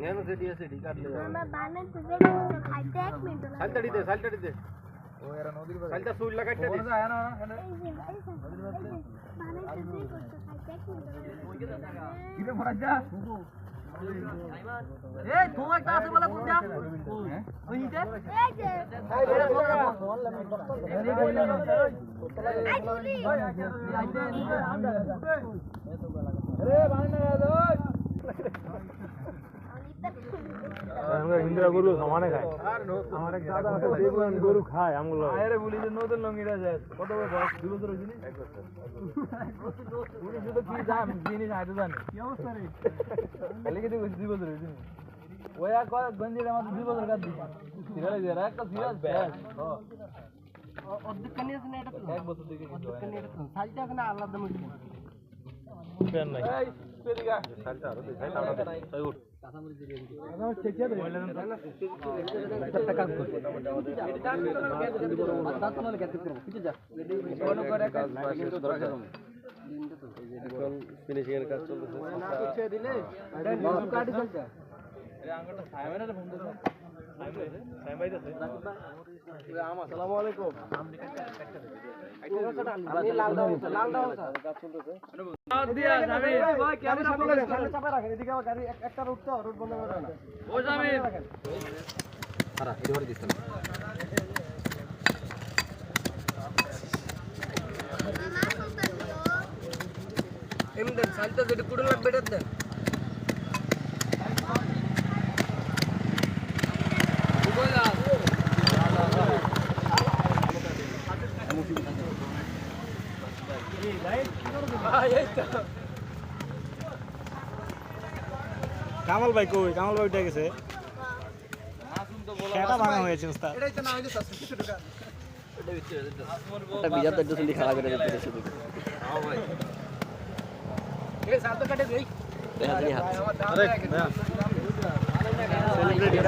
నేను సెట్ చేసి రికార్డులు సల్తడితే ఓ ఎరా నోదికి సల్త సూళ్ళ కట్టది ఇదే మరజా ए थोड़ा कहां से बोला कुछ वहीं से अरे बांधना दो আমরা ইন্দ্রা গরু সমানে খায় আমার এক দাদা আছে দেখলাম গরু খায় আমগুলো আরে বলি যে নতুন লঙ্গিটা যায় কত বয়স 2 বছর হইছে নি 1 বছর পুরো শুধু কি দাম জিনিস আইতো জানে কি অবস্থা রে খালি কি 2 বছর হইছে নি ওয়া কয় গঞ্জির আমাদের 2 বছর কাট দিছে সিরিয়াল দিয়ে একটা সিরিয়াস ব্যাস অর্ধেক কানি আছে না এটা 1 বছর থেকে অর্ধেক কানি এটা সাইজটা কেন আলাদা মধ্যে ফ্যান নাই এই পেরিগা সাইজটা আর সাইজটা আলাদা নাই তাই উঠ কাঁচামরিচ দিয়ে দিই আমরা চেক করে বললেন না একটা কাজ করব এটা দাঁত মানে গ্যাপ করব কিছু যা কোন করে কাজ কিন্তু ধরা যাবে দিনটা তো এখন ফিনিশিং এর কাজ চলতেছে না কিছু দিলে এটা কাটি চলছে আরে আঙ্গুরটা সাইমের ফোন দিছে সাইম ভাই আছে আসসালামু আলাইকুম আমি লাল দাও কাজ চলতেছে দিয়া যাবে ভাই ক্যামেরা সামনে চাপা রাখেন এদিকে আবার গাড়ি একটা রুট তো রুট বন্ধ করে না ও যাবে আরে এই ধরে দিছেন এমন সালটা যেটা কুড়ে লাগবে এটা দেন বলা কামাল ভাই কই কামাল ভাই উঠে গেছে সেটা ভাঙা হয়েছে ওস্তাদ এটাই তো না হইছে 700 টাকা এটা বিচ্ছে এটা বিজাত তো জলদি খাওয়া করে দিতে শুরু হ্যাঁ ভাই এই সাত কাটে দেই দেখা দিই হাত আরে সেলিব্রিটি